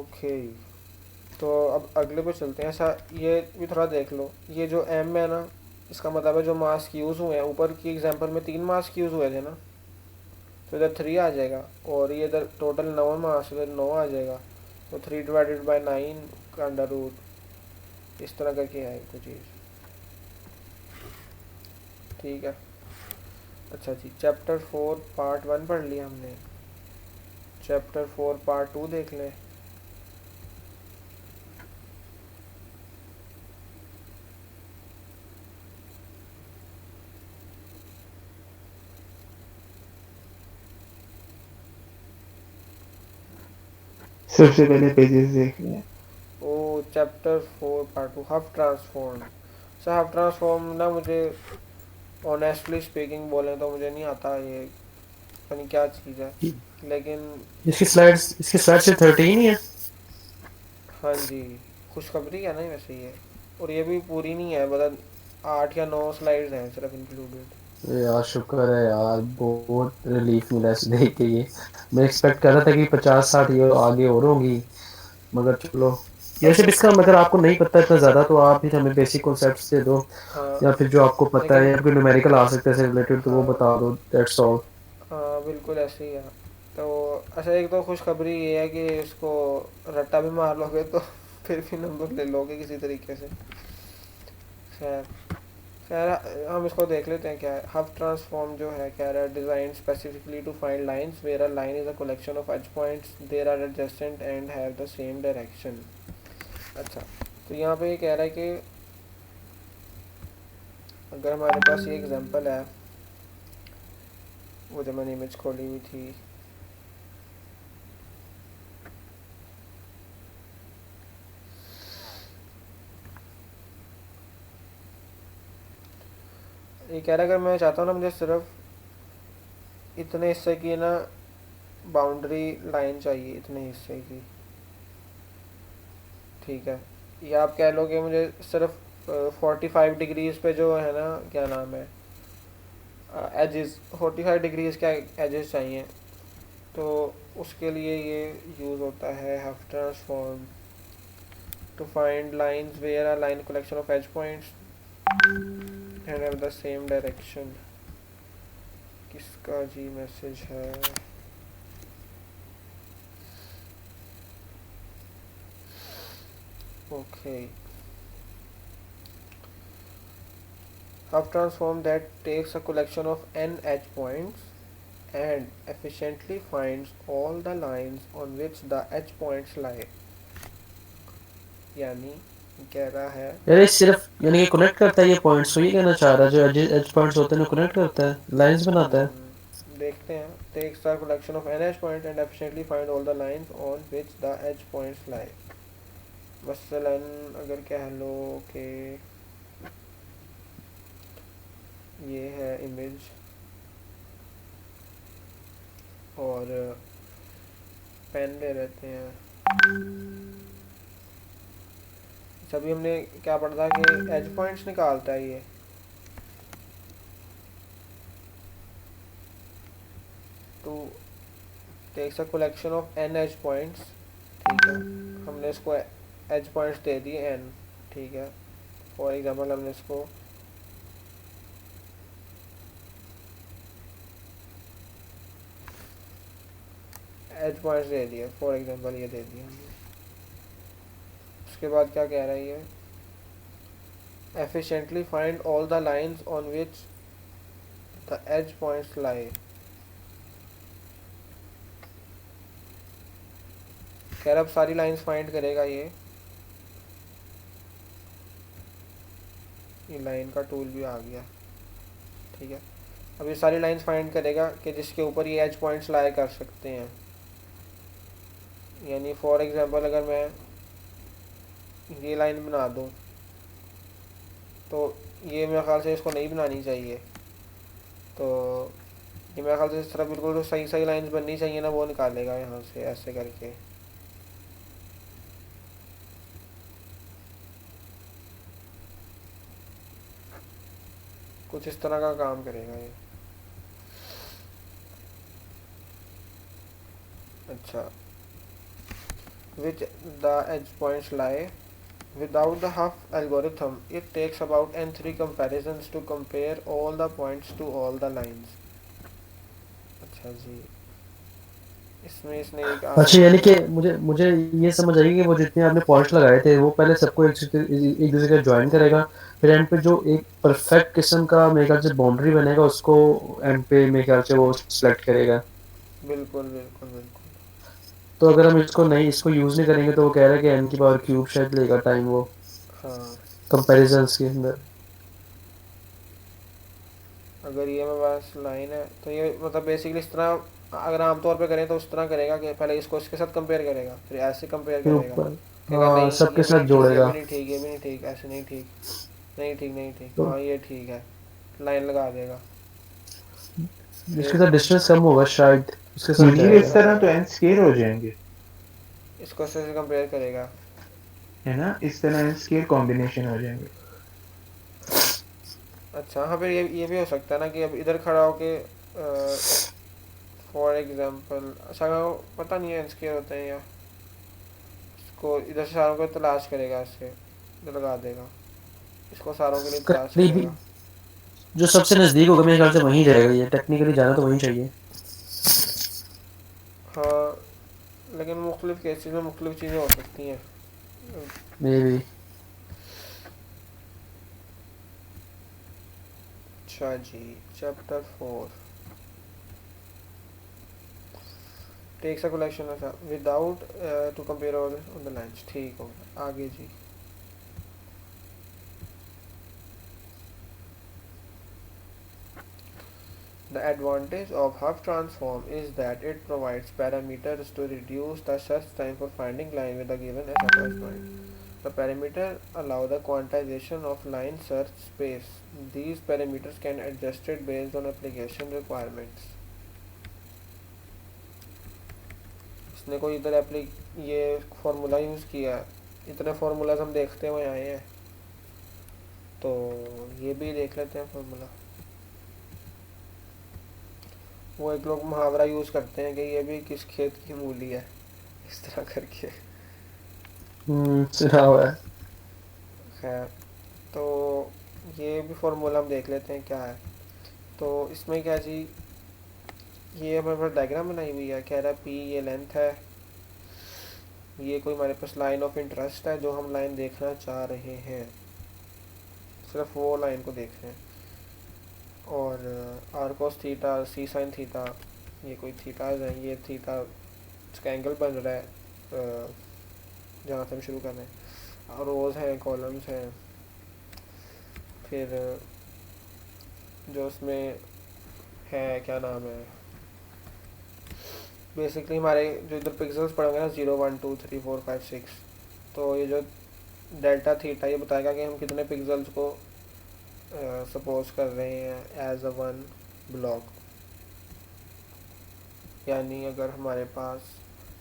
Okay, तो अब अगले पे चलते हैं। ऐसा ये भी थोड़ा देख लो, ये जो एम है ना, इसका मतलब है जो मास्क यूज़ हुए हैं, ऊपर की एग्जांपल में 3 मास्क यूज़ हुए थे ना, तो इधर 3 आ जाएगा। और ये इधर टोटल 9 मास्क, इधर 9 आ जाएगा। तो 3/9 का अंडर रूट, इस तरह करके है कोई चीज़। ठीक है। अच्छा जी, चैप्टर 4 पार्ट 1 पढ़ लिया हमने। चैप्टर 4 पार्ट 2 देख लें। सबसे पहले पेजेस देख लिया। Oh, chapter 4 part 2, Hough transform. Sir Hough transform ना, मुझे ऑनेस्टली स्पीकिंग बोलें तो मुझे नहीं आता ये, पता नहीं क्या चीज़ है, लेकिन इसकी स्लाइड से 13 ही है। हाँ जी, खुशखबरी है ना वैसे ये। और ये भी पूरी नहीं है, मतलब 8 या 9 स्लाइड्स हैं सिर्फ इंक्लूडेड। यार शुक्र है यार, बहुत रिलीफ मिला इसे देख के। ये मैं एक्सपेक्ट कर रहा था कि 50-60 ये आगे और होंगी, मगर चलो। ये अच्छा। सिर्फ इसका, मगर आपको नहीं पता इतना ज्यादा तो आप फिर हमें बेसिक कॉन्सेप्ट्स दे दो, हाँ, या फिर जो आपको पता है लेकिन या कोई न्यूमेरिकल आ सकता है इससे रिलेटेड तो वो हाँ, बता दो, दैट्स ऑल। हाँ बिल्कुल ऐसे ही है। तो अच्छा, एक तो खुशखबरी ये है कि इसको रट्टा भी मार लोगे तो फिर भी नंबर ले लोगे किसी तरीके से। खैर, खैर हम इसको देख लेते हैं क्या है। हब ट्रांसफॉर्म जो है, कह रहा है design specifically to find lines where a line is a collection of as points there are adjacent and have the same direction. अच्छा, तो यहाँ पे ये कह रहा है कि अगर हमारे पास ये एग्जांपल है, वो जो मैंने इमेज खोली हुई थी, ये कह रहा है अगर मैं चाहता हूँ ना, मुझे सिर्फ इतने हिस्से की ना बाउंड्री लाइन चाहिए, इतने हिस्से की। ठीक है, या आप कह लो कि मुझे सिर्फ 45 डिग्रीज पे जो है ना, क्या नाम है, एजेस, 45 डिग्रीज के एजेस चाहिए। तो उसके लिए ये यूज़ होता है half transform to find lines where are line collection of as points and have the same direction. किसका जी मैसेज है? Okay, half transform that takes a collection of n edge points and efficiently finds all the lines on which the edge points lie। यानी कह रहा है, यार ये सिर्फ यानी कि कनेक्ट करता है ये पॉइंट्स, तो ये कहना चाह रहा है जो एज एज पॉइंट्स होते हैं कनेक्ट करता है, लाइंस बनाता है। देखते हैं, takes a collection of n edge points and efficiently find all the lines on which the edge points lie। मसलन अगर कह लो कि ये है इमेज, और पेन ले लेते हैं। सभी हमने क्या पढ़ा था कि एज पॉइंट्स निकालता है ये। To takes a collection of an edge points. ठीक है, हमने इसको एज पॉइंट्स दे दिए एन। ठीक है, फॉर एग्जांपल हमने इसको एज पॉइंट्स दे दिए, फॉर एग्जांपल ये दे दिए हमने। उसके बाद क्या कह रहा है ये, efficiently find all the lines on which the age points लाई। कह रहा अब सारी लाइंस फाइंड करेगा ये लाइन का टूल भी आ गया। ठीक है, अब ये सारी लाइंस फाइंड करेगा कि जिसके ऊपर ये एज पॉइंट्स लाई कर सकते हैं। यानी फॉर एग्जांपल अगर मैं ये लाइन बना दूँ, तो ये मेरे ख्याल से इसको नहीं बनानी चाहिए। तो ये मेरे ख्याल से इस तरह बिल्कुल जो सही सही लाइंस बननी चाहिए ना, वो निकालेगा यहाँ से ऐसे करके। कुछ इस तरह का काम करेगा ये। अच्छा, which the edge points lie. Without the Huff algorithm, it takes about n3 comparisons to compare all the points to all the lines. अच्छा जी, इसमें इसने एक अच्छा यानी कि मुझे मुझे ये समझ आई कि वो जितने आपने पॉइंट्स लगाए थे वो पहले सबको एक दूसरे का ज्वाइन करेगा, फिर एंड पे जो एक परफेक्ट किस्म का मेरे ख्याल से बाउंड्री बनेगा उसको एंड पे मेरे ख्याल से वो सिलेक्ट करेगा। बिल्कुल बिल्कुल बिल्कुल। तो अगर हम इसको यूज नहीं करेंगे तो वो कह रहा है कि n की पावर क्यूब शायद लेगा टाइम वो हाँ, कंपैरिजंस के अंदर। अगर ये मेरे पास लाइन है तो ये मतलब बेसिकली इस तरह अगर आमतौर पे करें तो उस तरह करेगा कि पहले इसको इसके साथ कंपेयर करेगा, फिर ऐसे कंपेयर फिर करेगा, ऊपर कहेगा हाँ नहीं सबके ये भी साथ नहीं ठीक, ये भी जोड़ेगा। नहीं ठीक, ये भी नहीं ठीक, ऐसे नहीं ठीक, नहीं ठीक, नहीं ठीक, तो हाँ ये ठीक है, लाइन लगा देगा। जिसके फिर साथ डिस्टेंस कम होगा शायद उसके साथ ये जाएगा। इस तरह तो एन स्केयर हो जाएंगे, इसको इससे कंपेयर करेगा। है ना, इस तरह एन स्केयर कॉम्बिनेशन हो जाएंगे। अच्छा हाँ, फिर ये भी हो सकता है ना कि अब इधर खड़ा होके फॉर एग्जांपल, अच्छा पता नहीं है इसके होते हैं या इसको इधर से सारों को तलाश करेगा, इससे इधर लगा देगा, इसको सारों के लिए तलाश करीबी करेगा। जो सबसे नजदीक होगा मेरे ख्याल से वहीं जाएगा, ये टेक्निकली जाना तो वहीं चाहिए। हाँ, लेकिन मुख्तलिफ केसेस में मुख्तलिफ चीज़ें हो सकती हैं। May be. अच्छा जी, चैप्टर 4 टेक्स अ कलेक्शन अच्छा without to compare on the lines, ठीक हो गया, आगे जी। The advantage of Hub transform is that it provides parameters to reduce the search time for finding line with a given SFI point. The parameter allow the quantization of line search space. These parameters can adjusted based on application requirements. इसने कोई इधर ये formula use किया है, इतने formulas हम देखते हुए आए हैं, तो ये भी देख लेते हैं फार्मूला। वो एक लोग मुहावरा यूज़ करते हैं कि ये भी किस खेत की मूली है, इस तरह करके। सुना हुआ है। खैर, तो ये भी फार्मूला हम देख लेते हैं क्या है। तो इसमें क्या जी, ये हमारे पास डायग्राम बनाई हुई है, कह रहा है पी ये लेंथ है, ये कोई हमारे पास लाइन ऑफ इंटरेस्ट है जो हम लाइन देखना चाह रहे हैं, सिर्फ वो लाइन को देख रहे हैं। और r cos theta, c sine theta, ये कोई थीटाज हैं, ये थीटा इसका एंगल बन रहा है जहाँ से हम शुरू कर रहे हैं, और रोज़ हैं, कॉलम्स हैं, फिर जो उसमें है क्या नाम है, बेसिकली हमारे जो इधर पिक्सल्स पड़ेंगे ना 0 1 2 3 4 5 6, तो ये जो डेल्टा थीटा ये बताएगा कि हम कितने पिक्सल्स को सपोज कर रहे हैं एज अ वन ब्लॉक। यानी अगर हमारे पास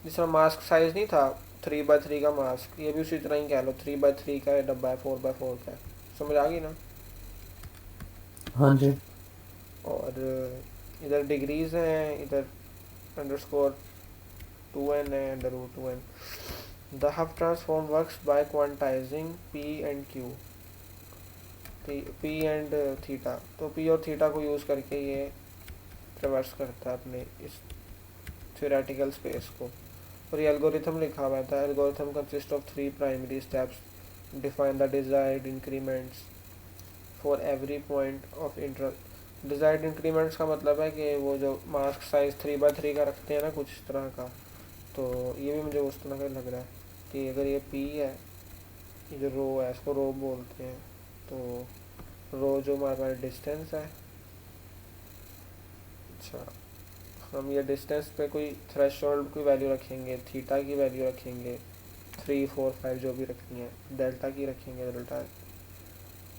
जिस तरह मास्क साइज नहीं था 3x3 का मास्क, ये भी उसी तरह ही कह लो 3x3 का डब्बा है, 4x4 का है, समझ आ गई ना। हाँ जी। और इधर डिग्रीज हैं, इधर अंडरस्कोर 2n है, √2n। The Hough transform works by quantizing p and q, p and theta, तो p और थीटा को यूज़ करके ये ट्रेवर्स करता है अपने इस थ्योरेटिकल स्पेस को। और ये एल्गोरिथम लिखा हुआ था, algorithm consist of 3 primary steps, define the desired increments for every point of interest. Desired increments का मतलब है कि वो जो मास्क साइज 3x3 का रखते हैं ना कुछ इस तरह का, तो ये भी मुझे उस तरह का लग रहा है कि अगर ये p है, ये जो रो है इसको रो बोलते हैं, तो रो जो हमारे पास डिस्टेंस है, अच्छा हम ये डिस्टेंस पे कोई थ्रेशोल्ड की वैल्यू रखेंगे, थीटा की वैल्यू रखेंगे 3 4 5 जो भी रखनी है, डेल्टा की रखेंगे, delta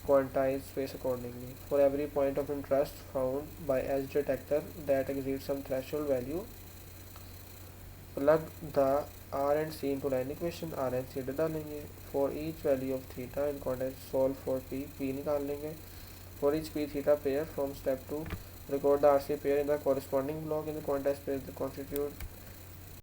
quantize space accordingly. For every point of interest found by edge detector that exceeds some threshold value, plug the r and c into line equation, r and c डालेंगे। For each value of theta in context solve for p निकाल लेंगे। For each p theta pair from step 2, record the rc pair in the corresponding block in the context space that constitute